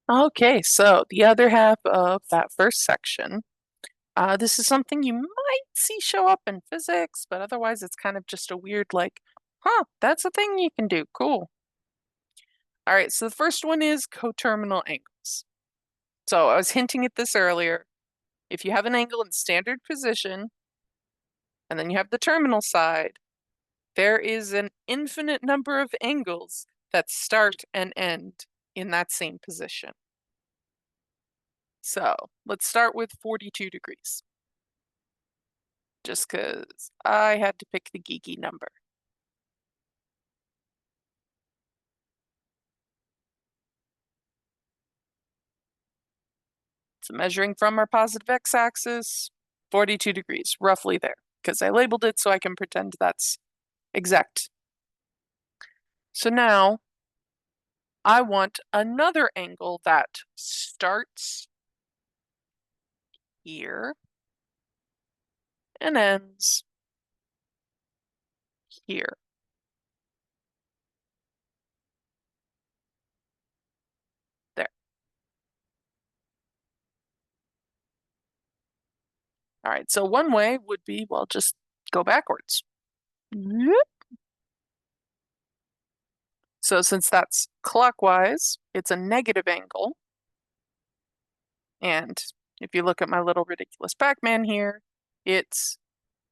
Okay, so the other half of that first section, this is something you might see show up in physics, but otherwise it's kind of just a weird like, huh, that's a thing you can do. Cool. All right, so the first one is coterminal angles. So I was hinting at this earlier. If you have an angle in standard position, and then you have the terminal side, there is an infinite number of angles that start and end in that same position. So let's start with 42 degrees, just because I had to pick the geeky number. So measuring from our positive x-axis, 42 degrees, roughly there, because I labeled it so I can pretend that's exact. So now I want another angle that starts here and ends here. There. All right, so one way would be, well, just go backwards. So since that's clockwise, it's a negative angle. And if you look at my little ridiculous Pac-Man here, it's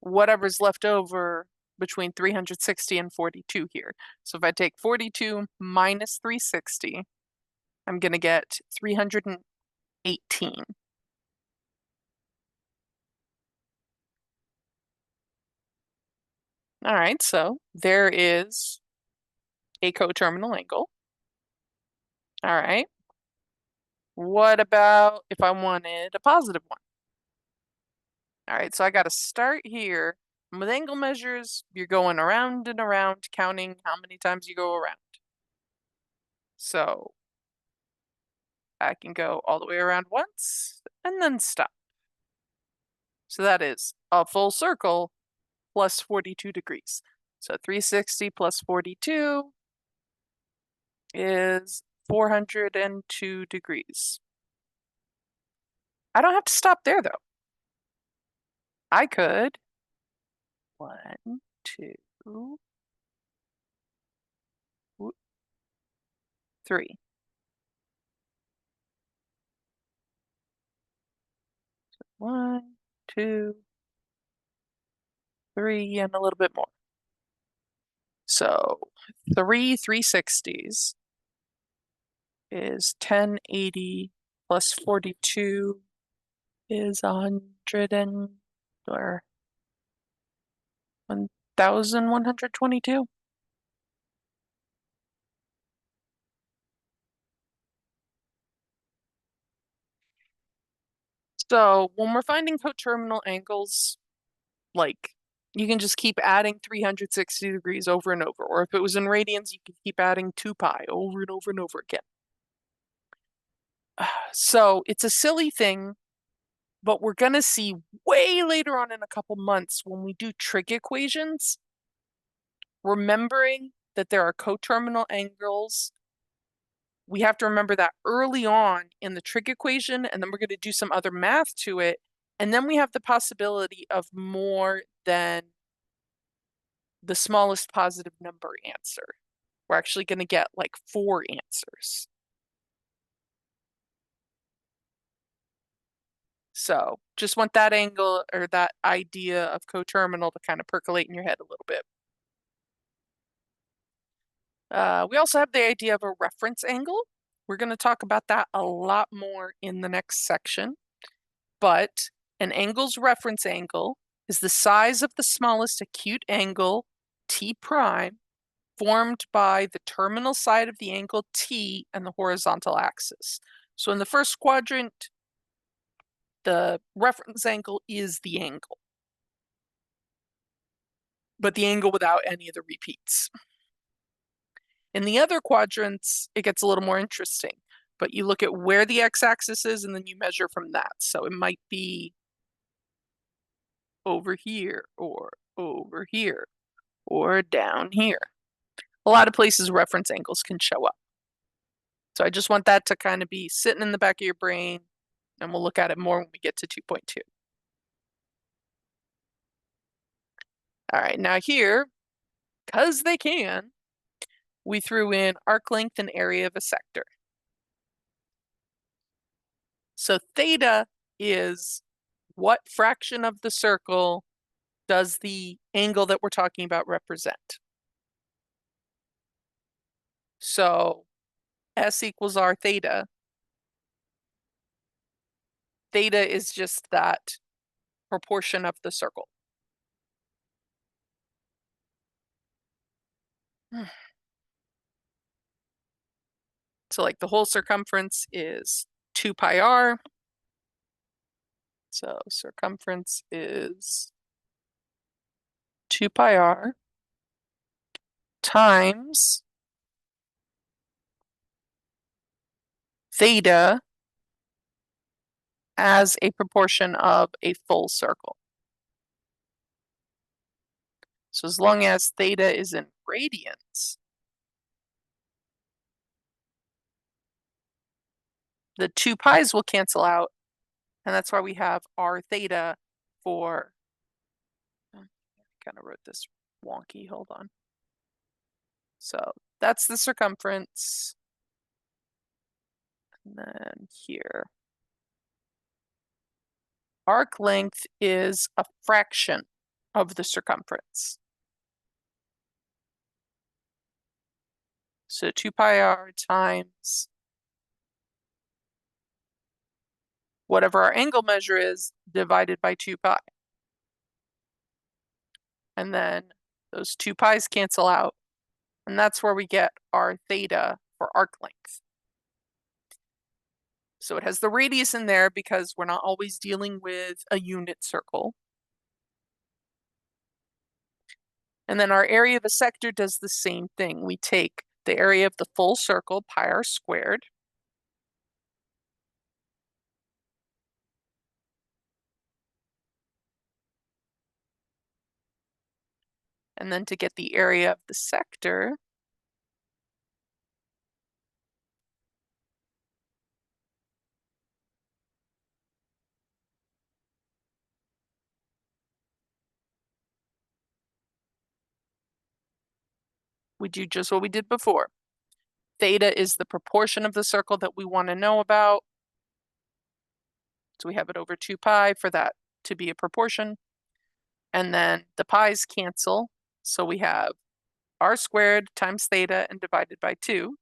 whatever's left over between 360 and 42 here. So if I take 42 minus 360, I'm going to get 318. All right, so there is a coterminal angle. All right. What about if I wanted a positive one? All right, so I got to start here. And with angle measures, you're going around and around, counting how many times you go around. So I can go all the way around once and then stop. So that is a full circle plus 42 degrees. So 360 plus 42 is 402 degrees. I don't have to stop there though. I could 1, 2, 3. 1, 2, 3, and a little bit more. So 3/360s is 1080 plus 42 is 100 and or 1122. So when we're finding coterminal angles, like you can just keep adding 360 degrees over and over. Or if it was in radians, you could keep adding 2 pi over and over and over again. So it's a silly thing, but we're going to see way later on in a couple months when we do trig equations, remembering that there are coterminal angles. We have to remember that early on in the trig equation, and then we're going to do some other math to it. And then we have the possibility of more than the smallest positive number answer. We're actually going to get like 4 answers. So just want that angle or that idea of coterminal to kind of percolate in your head a little bit. We also have the idea of a reference angle. We're going to talk about that a lot more in the next section. But an angle's reference angle is the size of the smallest acute angle, T prime, formed by the terminal side of the angle T and the horizontal axis. So in the first quadrant, the reference angle is the angle, but the angle without any of the repeats. In the other quadrants, it gets a little more interesting, but you look at where the x-axis is and then you measure from that. So it might be over here or over here or down here. A lot of places reference angles can show up. So I just want that to kind of be sitting in the back of your brain, and we'll look at it more when we get to 2.2. All right, now here, because they can, we threw in arc length and area of a sector. So theta is what fraction of the circle does the angle that we're talking about represent? So S equals R theta. Theta is just that proportion of the circle. So like the whole circumference is 2 pi r. So circumference is 2 pi r times theta as a proportion of a full circle. So as long as theta is in radians, the 2 pi's will cancel out, and that's why we have r theta for, I kind of wrote this wonky, hold on. So that's the circumference. And then here, arc length is a fraction of the circumference. So 2 pi r times whatever our angle measure is divided by 2 pi. And then those 2 pi's cancel out, and that's where we get our theta for arc length. So it has the radius in there because we're not always dealing with a unit circle. And then our area of a sector does the same thing. We take the area of the full circle, pi r squared, and then to get the area of the sector, we do just what we did before. Theta is the proportion of the circle that we want to know about. So we have it over 2 pi for that to be a proportion. And then the pi's cancel. So we have r squared times theta and divided by 2.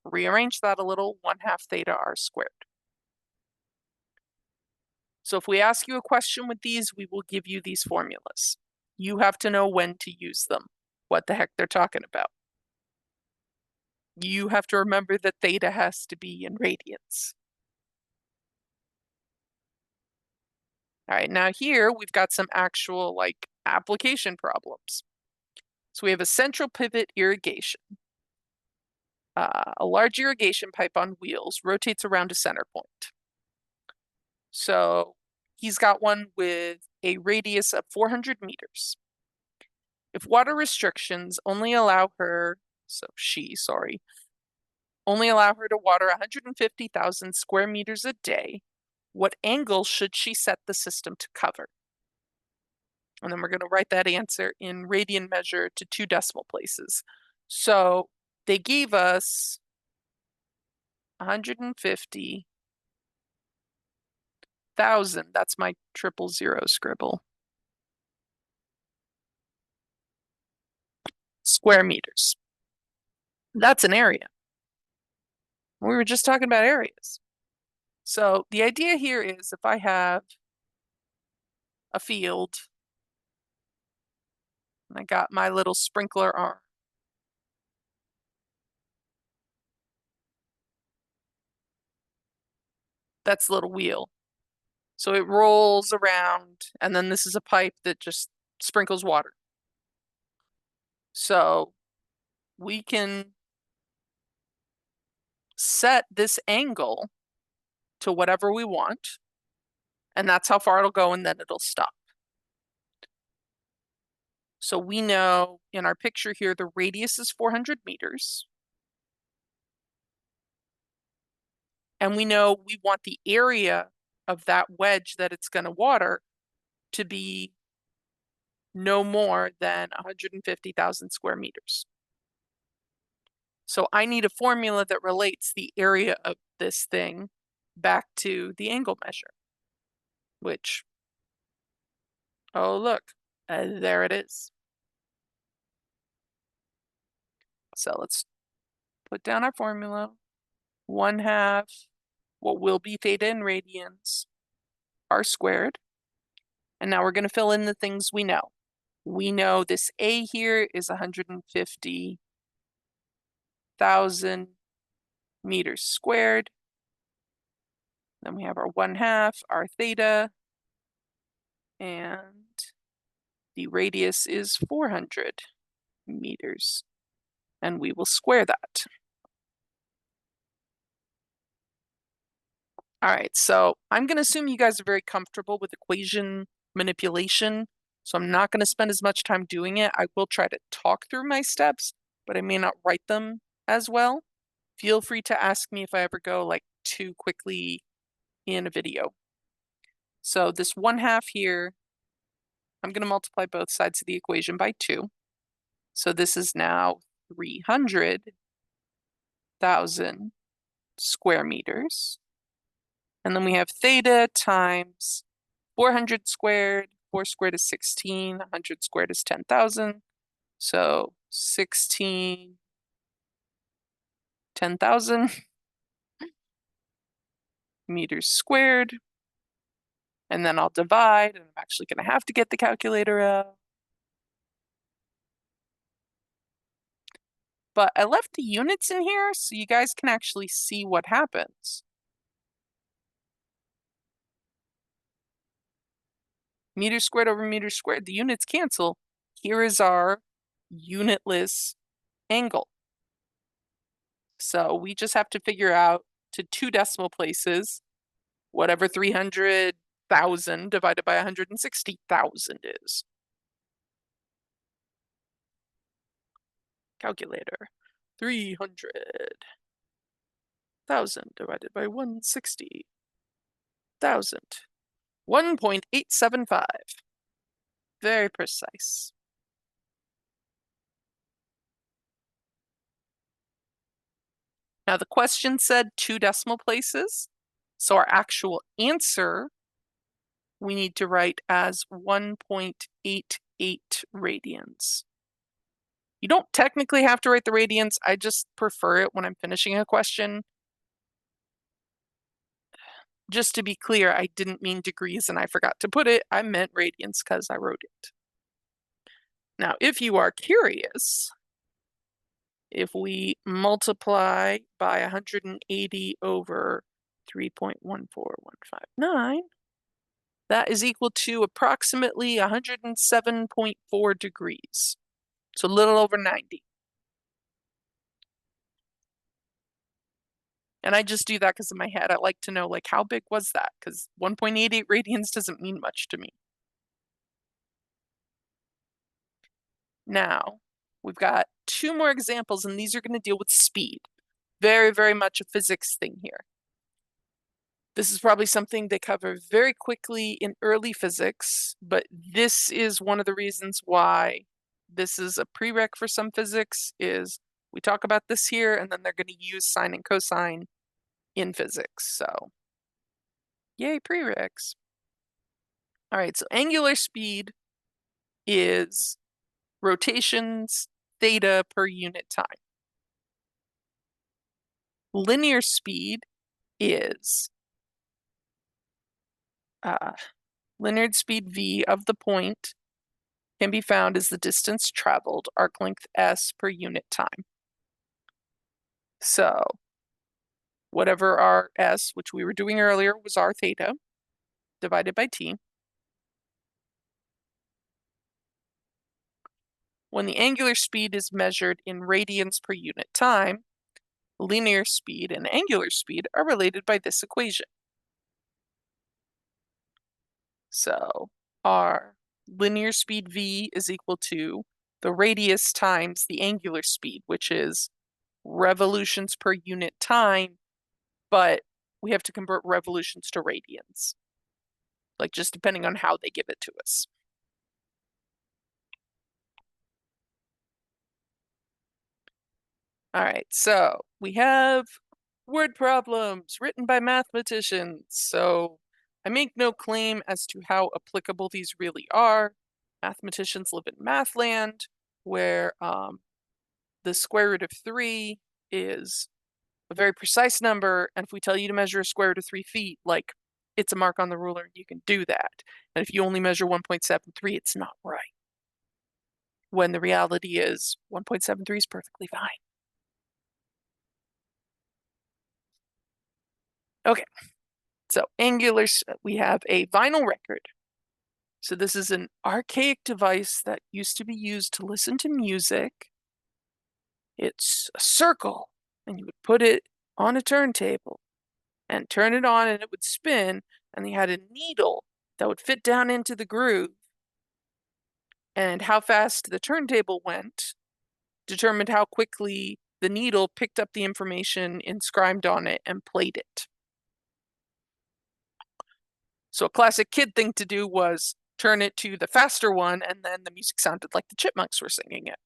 Rearrange that a little, 1/2 theta r squared. So if we ask you a question with these, we will give you these formulas. You have to know when to use them, what the heck they're talking about. You have to remember that theta has to be in radians. All right, now here we've got some actual like application problems. So we have a central pivot irrigation. A large irrigation pipe on wheels rotates around a center point. So he's got one with a radius of 400 meters. If water restrictions only allow her, only allow her to water 150,000 square meters a day, what angle should she set the system to cover? And then we're going to write that answer in radian measure to 2 decimal places. So they gave us 150,000. That's my 000 scribble. Square meters. That's an area. We were just talking about areas. So the idea here is if I have a field and I got my little sprinkler arm, that's the little wheel. So it rolls around, and then this is a pipe that just sprinkles water. So we can set this angle to whatever we want, and that's how far it'll go, and then it'll stop. So we know in our picture here, the radius is 400 meters. And we know we want the area of that wedge that it's going to water to be no more than 150,000 square meters. So I need a formula that relates the area of this thing back to the angle measure, which, oh look, there it is. So let's put down our formula. 1/2 what will be theta in radians r squared. And now we're going to fill in the things we know. We know this A here is 150,000 meters squared. Then we have our 1/2, our theta, and the radius is 400 meters. And we will square that. All right, so I'm going to assume you guys are very comfortable with equation manipulation, so I'm not going to spend as much time doing it. I will try to talk through my steps, but I may not write them as well. Feel free to ask me if I ever go like too quickly in a video. So this 1/2 here, I'm going to multiply both sides of the equation by 2. So this is now 300,000 square meters. And then we have theta times 400 squared. 4 squared is 16. 100 squared is 10,000. So 16, 10,000 meters squared. And then I'll divide, and I'm actually going to have to get the calculator out. But I left the units in here so you guys can actually see what happens. Meter squared over meter squared, the units cancel. Here is our unitless angle. So we just have to figure out to 2 decimal places whatever 300,000 divided by 160,000 is. Calculator. 300,000 divided by 160,000. 1.875. Very precise. Now the question said 2 decimal places, so our actual answer we need to write as 1.88 radians. You don't technically have to write the radians, I just prefer it when I'm finishing a question. Just to be clear, I didn't mean degrees and I forgot to put it. I meant radians because I wrote it. Now, if you are curious, if we multiply by 180 over 3.14159, that is equal to approximately 107.4 degrees. So a little over 90. And I just do that because in my head, I like to know, like, how big was that? Because 1.88 radians doesn't mean much to me. Now, we've got 2 more examples, and these are going to deal with speed. Very, very much a physics thing here. This is probably something they cover very quickly in early physics, but this is one of the reasons why this is a prereq for some physics, is we talk about this here, and then they're going to use sine and cosine in physics. So, yay, prereqs. All right, so angular speed is rotations theta per unit time. Linear speed is linear speed v of the point can be found as the distance traveled, arc length s per unit time. So whatever our s, which we were doing earlier, was r theta, divided by t. When the angular speed is measured in radians per unit time, linear speed and angular speed are related by this equation. So our linear speed v is equal to the radius times the angular speed, which is revolutions per unit time, but we have to convert revolutions to radians, like just depending on how they give it to us. All right, so we have word problems written by mathematicians. So I make no claim as to how applicable these really are. Mathematicians live in math land, where the square root of 3 is a very precise number, and if we tell you to measure a square root of 3 feet, like, it's a mark on the ruler, you can do that. And if you only measure 1.73, it's not right. When the reality is 1.73 is perfectly fine. Okay, so we have a vinyl record. So this is an archaic device that used to be used to listen to music. It's a circle, and you would put it on a turntable and turn it on and it would spin, and they had a needle that would fit down into the groove. And how fast the turntable went determined how quickly the needle picked up the information inscribed on it and played it. So a classic kid thing to do was turn it to the faster one, and then the music sounded like the chipmunks were singing it.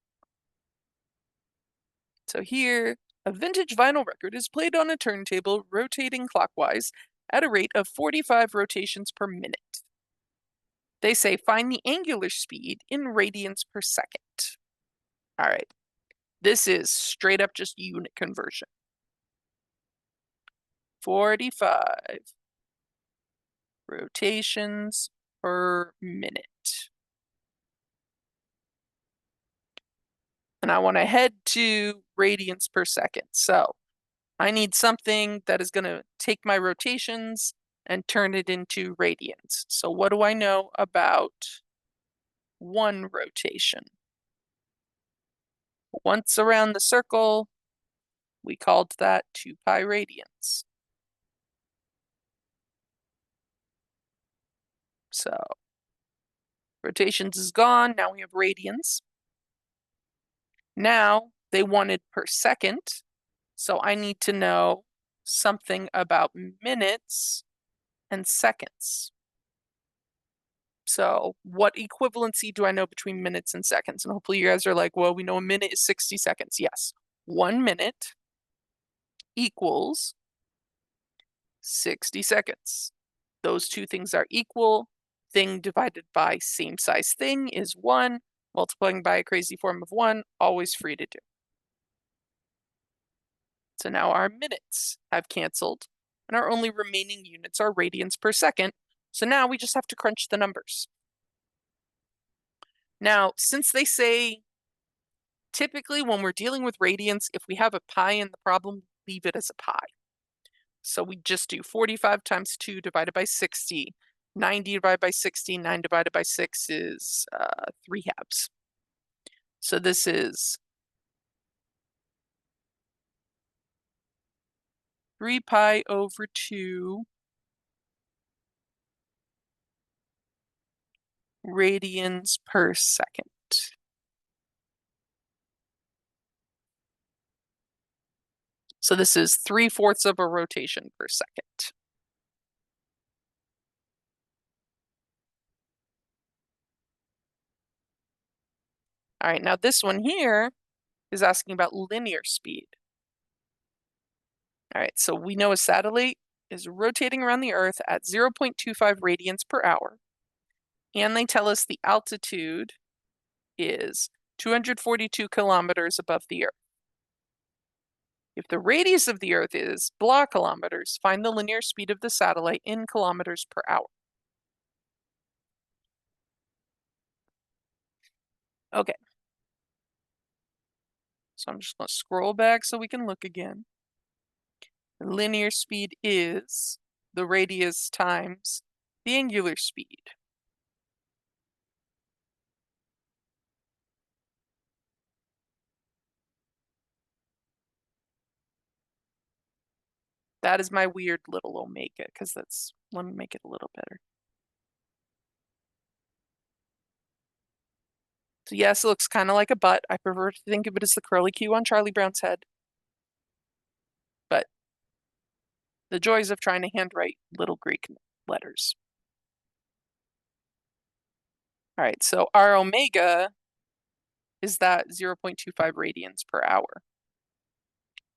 So here, a vintage vinyl record is played on a turntable rotating clockwise at a rate of 45 rotations per minute. They say find the angular speed in radians per second. All right, this is straight up just unit conversion. 45 rotations per minute. And I want to head to radians per second. So I need something that is going to take my rotations and turn it into radians. So what do I know about one rotation? Once around the circle, we called that 2 pi radians. So rotations is gone, now we have radians. Now they wanted per second, so I need to know something about minutes and seconds. So what equivalency do I know between minutes and seconds? And hopefully you guys are like, well, we know a minute is 60 seconds. Yes, 1 minute equals 60 seconds. Those two things are equal. Thing divided by same size thing is 1. Multiplying by a crazy form of 1, always free to do. So now our minutes have canceled, and our only remaining units are radians per second. So now we just have to crunch the numbers. Now, since they say typically when we're dealing with radians, if we have a pi in the problem, leave it as a pi. So we just do 45 times 2 divided by 60. 90 divided by 60, 9 divided by 6 is 3/2. So this is 3 pi over 2 radians per second. So this is 3/4 of a rotation per second. All right, now this one here is asking about linear speed. All right, so we know a satellite is rotating around the Earth at 0.25 radians per hour. And they tell us the altitude is 242 kilometers above the Earth. If the radius of the Earth is blah kilometers, find the linear speed of the satellite in kilometers per hour. Okay. So I'm just going to scroll back so we can look again. The linear speed is the radius times the angular speed. That is my weird little omega, because that's, let me make it a little better. So yes, it looks kind of like a butt. I prefer to think of it as the curly Q on Charlie Brown's head. But The joys of trying to handwrite little Greek letters. All right, so our omega is that 0.25 radians per hour.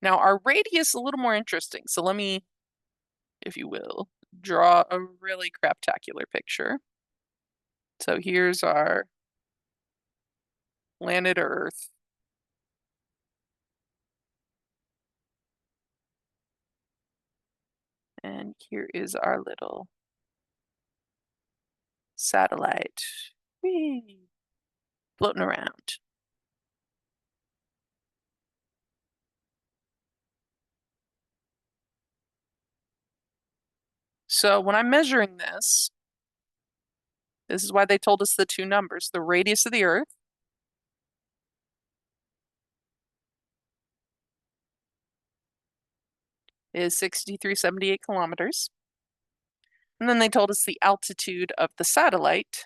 Now our radius is a little more interesting. So let me, if you will, draw a really craptacular picture. So here's our planet Earth. And here is our little satellite. Whee! Floating around. So when I'm measuring this is why they told us the two numbers. The radius of the Earth is 6,378 kilometers. And then they told us the altitude of the satellite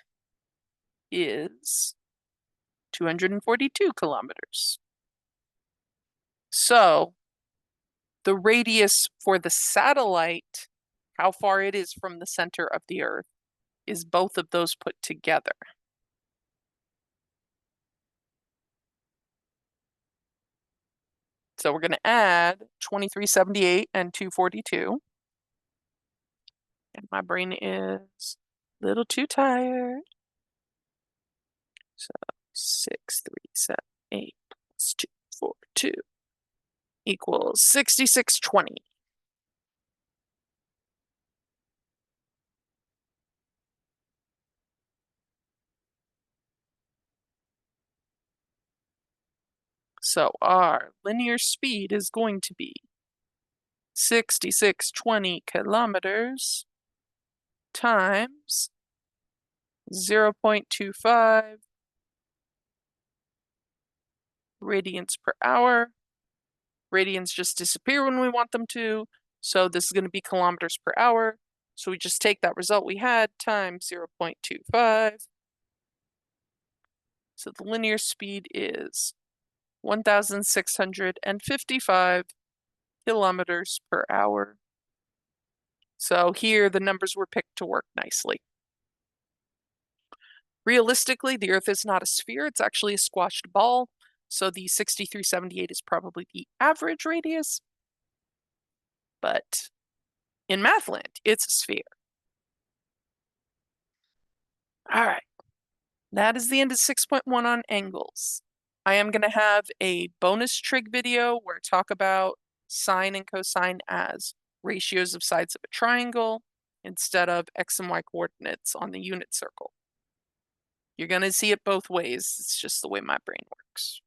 is 242 kilometers. So the radius for the satellite, how far it is from the center of the Earth, is both of those put together. So we're going to add 2378 and 242. And my brain is a little too tired. So 6,378 plus 242 equals 6620. So our linear speed is going to be 6620 kilometers times 0.25 radians per hour. Radians just disappear when we want them to, so this is going to be kilometers per hour. So we just take that result we had times 0.25. So the linear speed is 1,655 kilometers per hour. So here the numbers were picked to work nicely. Realistically, the Earth is not a sphere, it's actually a squashed ball. So the 6,378 is probably the average radius. But in Mathland, it's a sphere. All right, that is the end of 6.1 on angles. I am going to have a bonus trig video where I talk about sine and cosine as ratios of sides of a triangle instead of x and y coordinates on the unit circle. You're going to see it both ways. It's just the way my brain works.